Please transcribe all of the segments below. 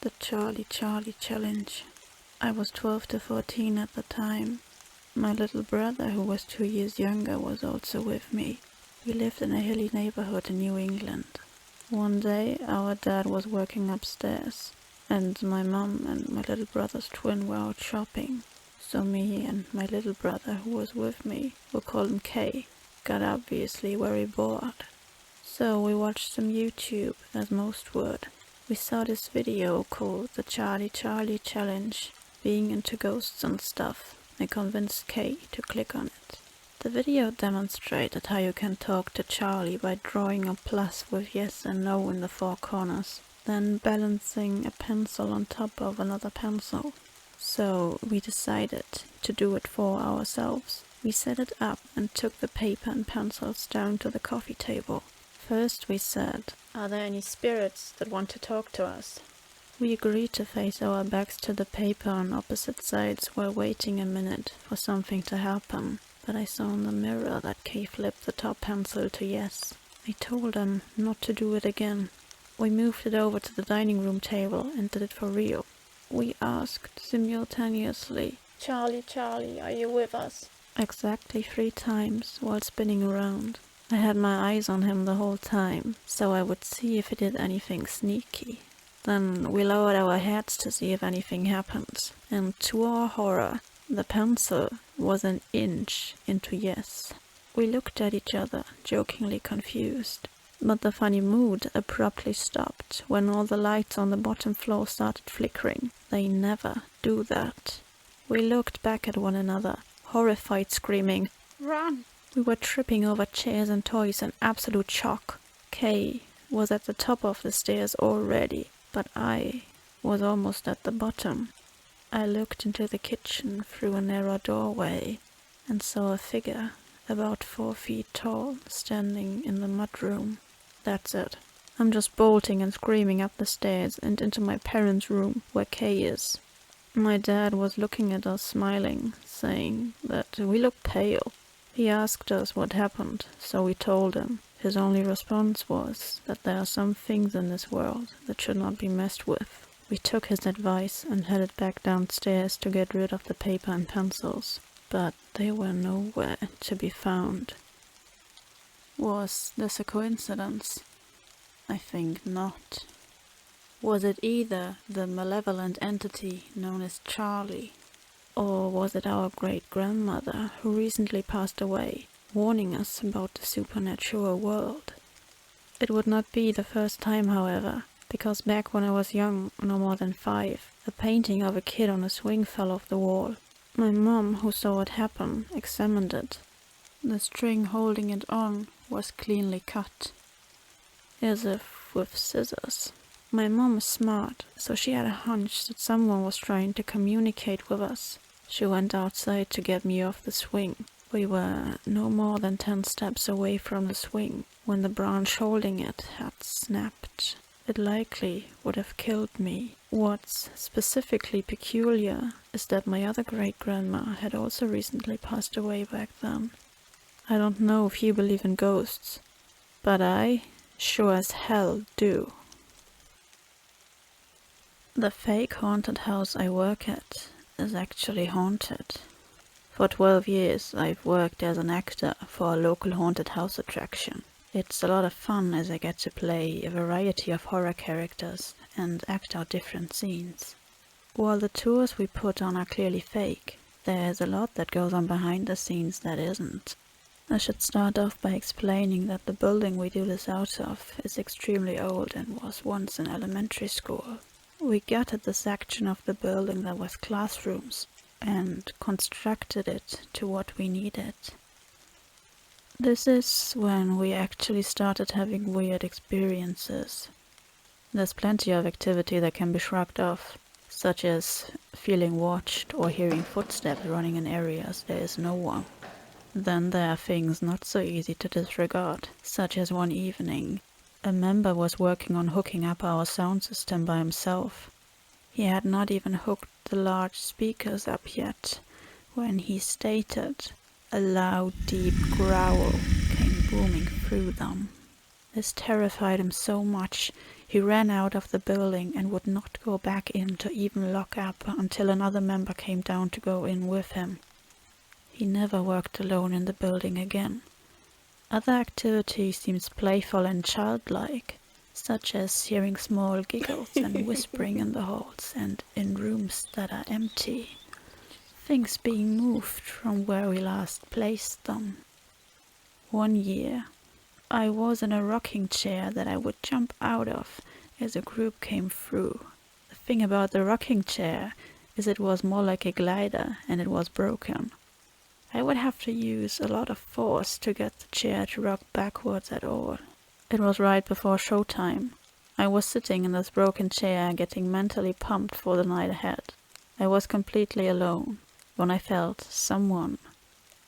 The Charlie Challenge. I was 12 to 14 at the time. My little brother, who was 2 years younger, was also with me. We lived in a hilly neighborhood in New England. One day, our dad was working upstairs, and my mum and my little brother's twin were out shopping. So me and my little brother, who was with me, we'll call him K, got obviously very bored. So we watched some YouTube, as most would. We saw this video called the Charlie Challenge, being into ghosts and stuff, and convinced Kay to click on it. The video demonstrated how you can talk to Charlie by drawing a plus with yes and no in the four corners, then balancing a pencil on top of another pencil. So we decided to do it for ourselves. We set it up and took the paper and pencils down to the coffee table. First we said, "Are there any spirits that want to talk to us?" We agreed to face our backs to the paper on opposite sides while waiting a minute for something to happen, but I saw in the mirror that Kay flipped the top pencil to yes. I told him not to do it again. We moved it over to the dining room table and did it for real. We asked simultaneously, Charlie, are you with us?" Exactly 3 times while spinning around. I had my eyes on him the whole time, so I would see if he did anything sneaky. Then we lowered our heads to see if anything happened, and to our horror, the pencil was an inch into yes. We looked at each other, jokingly confused. But the funny mood abruptly stopped when all the lights on the bottom floor started flickering. They never do that. We looked back at one another, horrified, screaming, "Run!" We were tripping over chairs and toys in absolute shock. Kay was at the top of the stairs already, but I was almost at the bottom. I looked into the kitchen through a narrow doorway and saw a figure about 4 feet tall standing in the mudroom. That's it. I'm just bolting and screaming up the stairs and into my parents' room where Kay is. My dad was looking at us smiling, saying that we looked pale. He asked us what happened, so we told him. His only response was that there are some things in this world that should not be messed with. We took his advice and headed back downstairs to get rid of the paper and pencils, but they were nowhere to be found. Was this a coincidence? I think not. Was it either the malevolent entity known as Charlie, or was it our great-grandmother who recently passed away, warning us about the supernatural world? It would not be the first time, however, because back when I was young, no more than 5, a painting of a kid on a swing fell off the wall. My mom, who saw it happen, examined it. The string holding it on was cleanly cut, as if with scissors. My mom is smart, so she had a hunch that someone was trying to communicate with us. She went outside to get me off the swing. We were no more than 10 steps away from the swing when the branch holding it had snapped. It likely would have killed me. What's specifically peculiar is that my other great-grandma had also recently passed away back then. I don't know if you believe in ghosts, but I sure as hell do. The fake haunted house I work at is actually haunted. For 12 years I've worked as an actor for a local haunted house attraction. It's a lot of fun as I get to play a variety of horror characters and act out different scenes. While the tours we put on are clearly fake, there's a lot that goes on behind the scenes that isn't. I should start off by explaining that the building we do this out of is extremely old and was once an elementary school. We gutted the section of the building that was classrooms and constructed it to what we needed. This is when we actually started having weird experiences. There's plenty of activity that can be shrugged off, such as feeling watched or hearing footsteps running in areas there is no one. Then there are things not so easy to disregard, such as one evening, a member was working on hooking up our sound system by himself. He had not even hooked the large speakers up yet, when he stated a loud, deep growl came booming through them. This terrified him so much, He ran out of the building and would not go back in to even lock up until another member came down to go in with him. He never worked alone in the building again. Other activities seemed playful and childlike, such as hearing small giggles and whispering in the halls and in rooms that are empty. Things being moved from where we last placed them. One year, I was in a rocking chair that I would jump out of as a group came through. The thing about the rocking chair is it was more like a glider and it was broken. I would have to use a lot of force to get the chair to rock backwards at all. It was right before showtime. I was sitting in this broken chair getting mentally pumped for the night ahead. I was completely alone when I felt someone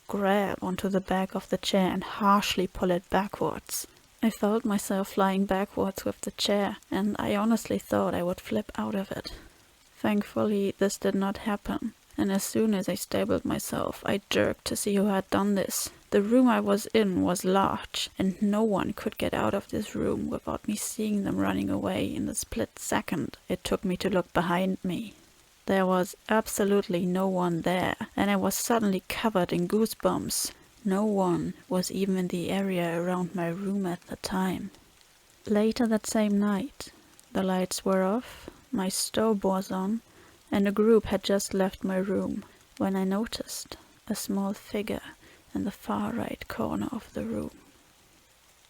grab onto the back of the chair and harshly pull it backwards. I felt myself flying backwards with the chair, and I honestly thought I would flip out of it. Thankfully, this did not happen, and as soon as I stabilized myself, I jerked to see who had done this. The room I was in was large, and no one could get out of this room without me seeing them running away in the split second it took me to look behind me. There was absolutely no one there, and I was suddenly covered in goosebumps. No one was even in the area around my room at the time. Later that same night, the lights were off, my stove was on, and a group had just left my room when I noticed a small figure in the far right corner of the room.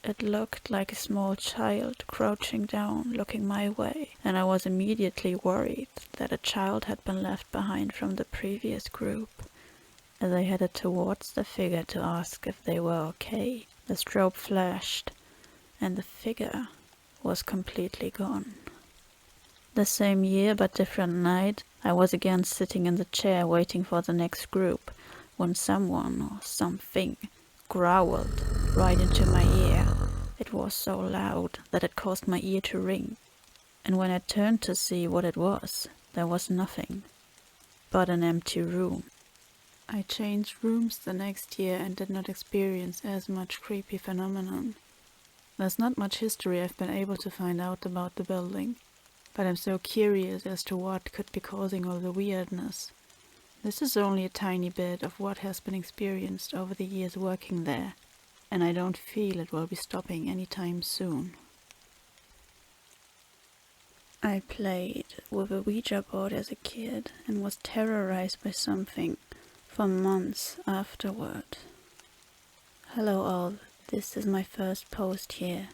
It looked like a small child crouching down, looking my way, and I was immediately worried that a child had been left behind from the previous group. As I headed towards the figure to ask if they were okay, the strobe flashed, and the figure was completely gone. The same year but different night, I was again sitting in the chair waiting for the next group, when someone or something growled right into my ear. It was so loud that it caused my ear to ring, and when I turned to see what it was, there was nothing but an empty room. I changed rooms the next year and did not experience as much creepy phenomenon. There's not much history I've been able to find out about the building, but I'm so curious as to what could be causing all the weirdness. This is only a tiny bit of what has been experienced over the years working there, and I don't feel it will be stopping anytime soon. I played with a Ouija board as a kid and was terrorized by something for months afterward. Hello all, this is my first post here.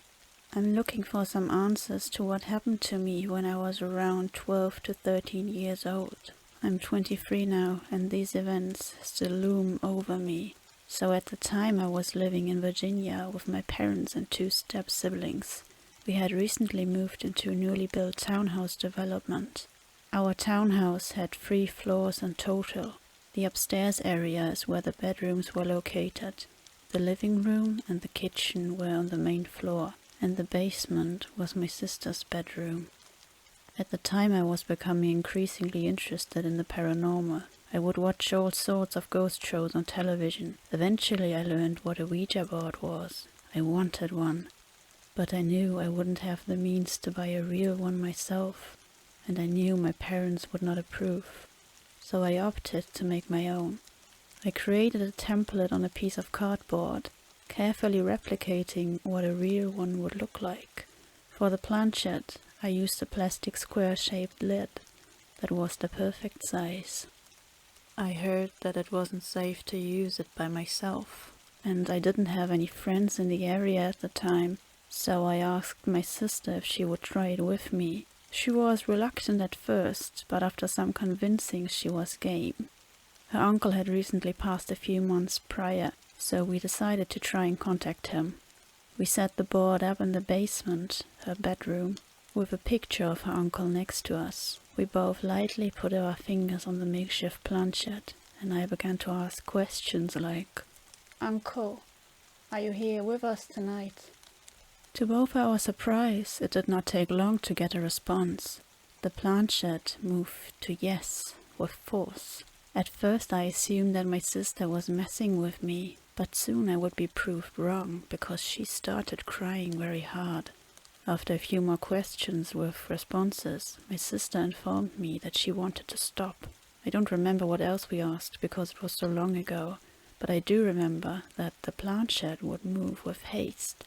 I'm looking for some answers to what happened to me when I was around 12 to 13 years old. I'm 23 now, and these events still loom over me. So at the time I was living in Virginia with my parents and 2 step-siblings. We had recently moved into a newly built townhouse development. Our townhouse had 3 floors in total. The upstairs area is where the bedrooms were located. The living room and the kitchen were on the main floor, and the basement was my sister's bedroom. At the time I was becoming increasingly interested in the paranormal. I would watch all sorts of ghost shows on television. Eventually I learned what a Ouija board was. I wanted one, but I knew I wouldn't have the means to buy a real one myself, and I knew my parents would not approve. So I opted to make my own. I created a template on a piece of cardboard, carefully replicating what a real one would look like. For the planchette, I used a plastic square-shaped lid that was the perfect size. I heard that it wasn't safe to use it by myself, and I didn't have any friends in the area at the time, so I asked my sister if she would try it with me. She was reluctant at first, but after some convincing she was game. Her uncle had recently passed a few months prior, so we decided to try and contact him. We set the board up in the basement, her bedroom, with a picture of her uncle next to us. We both lightly put our fingers on the makeshift planchette, and I began to ask questions like, "Uncle, are you here with us tonight?" To both our surprise, it did not take long to get a response. The planchette moved to yes with force. At first I assumed that my sister was messing with me, but soon I would be proved wrong because she started crying very hard. After a few more questions with responses, my sister informed me that she wanted to stop. I don't remember what else we asked because it was so long ago, but I do remember that the planchette would move with haste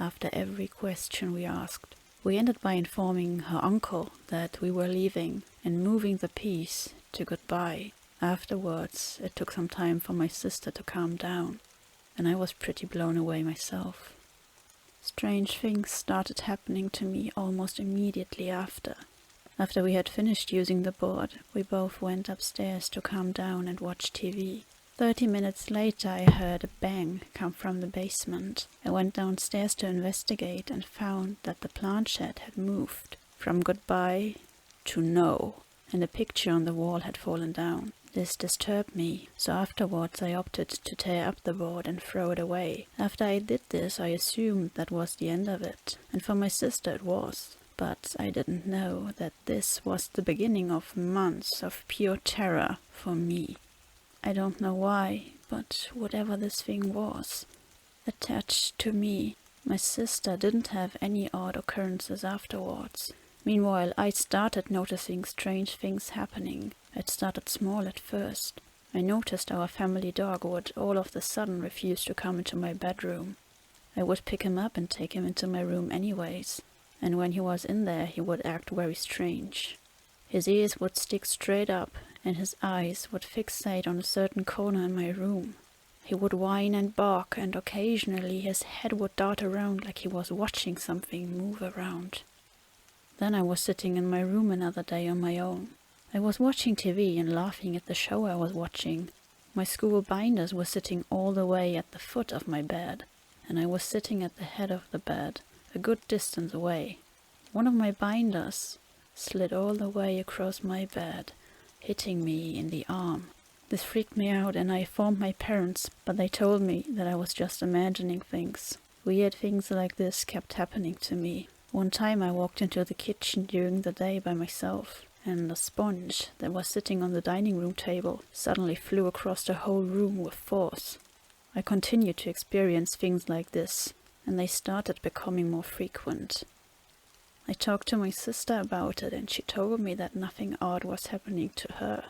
after every question we asked. We ended by informing her uncle that we were leaving and moving the piece to goodbye. Afterwards, it took some time for my sister to calm down, and I was pretty blown away myself. Strange things started happening to me almost immediately after. After we had finished using the board, we both went upstairs to calm down and watch TV. 30 minutes later I heard a bang come from the basement. I went downstairs to investigate and found that the planchette had moved from goodbye to no, and a picture on the wall had fallen down. This disturbed me, so afterwards I opted to tear up the board and throw it away. After I did this, I assumed that was the end of it, and for my sister it was. But I didn't know that this was the beginning of months of pure terror for me. I don't know why, but whatever this thing was, attached to me. My sister didn't have any odd occurrences afterwards. Meanwhile, I started noticing strange things happening. It started small at first. I noticed our family dog would all of a sudden refuse to come into my bedroom. I would pick him up and take him into my room anyways, and when he was in there he would act very strange. His ears would stick straight up, and his eyes would fixate on a certain corner in my room. He would whine and bark, and occasionally his head would dart around like he was watching something move around. Then I was sitting in my room another day on my own. I was watching TV and laughing at the show I was watching. My school binders were sitting all the way at the foot of my bed, and I was sitting at the head of the bed, a good distance away. One of my binders slid all the way across my bed, hitting me in the arm. This freaked me out, and I informed my parents, but they told me that I was just imagining things. Weird things like this kept happening to me. One time I walked into the kitchen during the day by myself, and a sponge that was sitting on the dining room table suddenly flew across the whole room with force. I continued to experience things like this, and they started becoming more frequent. I talked to my sister about it, and she told me that nothing odd was happening to her.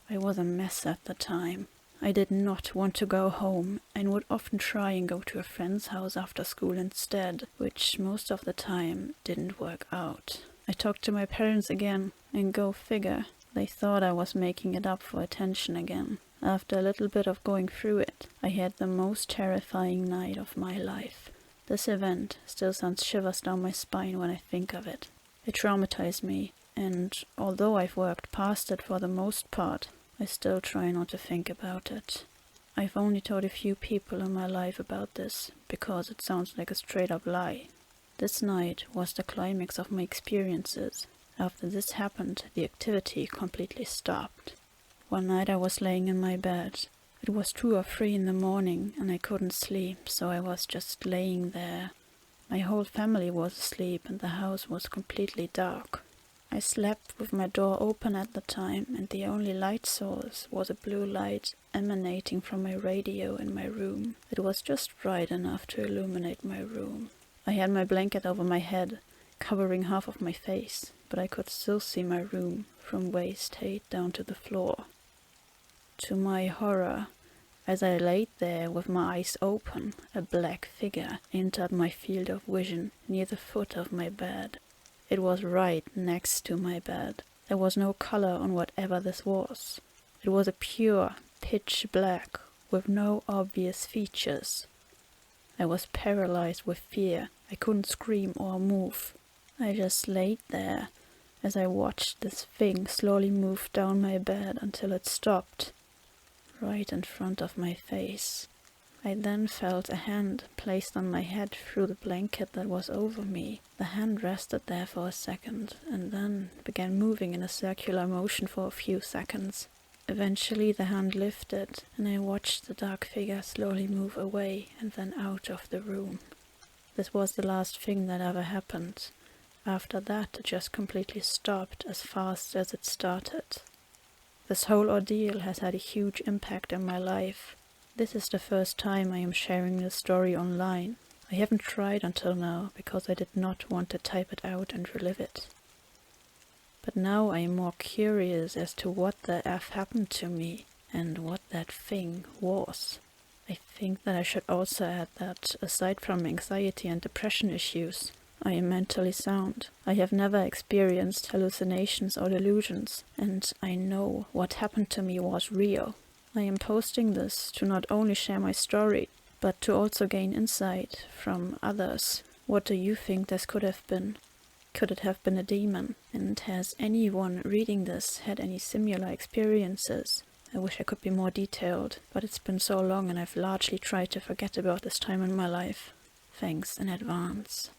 I was a mess at the time. I did not want to go home and would often try and go to a friend's house after school instead, which most of the time didn't work out. I talked to my parents again, and go figure, they thought I was making it up for attention again. After a little bit of going through it, I had the most terrifying night of my life. This event still sends shivers down my spine when I think of it. It traumatized me, and although I've worked past it for the most part, I still try not to think about it. I've only told a few people in my life about this, because it sounds like a straight-up lie. This night was the climax of my experiences. After this happened, the activity completely stopped. One night I was laying in my bed. It was 2 or 3 in the morning, and I couldn't sleep, so I was just laying there. My whole family was asleep, and the house was completely dark. I slept with my door open at the time, and the only light source was a blue light emanating from my radio in my room. It was just bright enough to illuminate my room. I had my blanket over my head, covering half of my face, but I could still see my room from waist height down to the floor. To my horror, as I laid there with my eyes open, a black figure entered my field of vision near the foot of my bed. It was right next to my bed. There was no color on whatever this was. It was a pure pitch black with no obvious features. I was paralyzed with fear. I couldn't scream or move. I just laid there as I watched this thing slowly move down my bed until it stopped right in front of my face. I then felt a hand placed on my head through the blanket that was over me. The hand rested there for a second and then began moving in a circular motion for a few seconds. Eventually the hand lifted, and I watched the dark figure slowly move away and then out of the room. This was the last thing that ever happened. After that, it just completely stopped as fast as it started. This whole ordeal has had a huge impact on my life. This is the first time I am sharing this story online. I haven't tried until now because I did not want to type it out and relive it. But now I am more curious as to what the F happened to me and what that thing was. I think that I should also add that, aside from anxiety and depression issues, I am mentally sound. I have never experienced hallucinations or delusions, and I know what happened to me was real. I am posting this to not only share my story, but to also gain insight from others. What do you think this could have been? Could it have been a demon? And has anyone reading this had any similar experiences? I wish I could be more detailed, but it's been so long and I've largely tried to forget about this time in my life. Thanks in advance.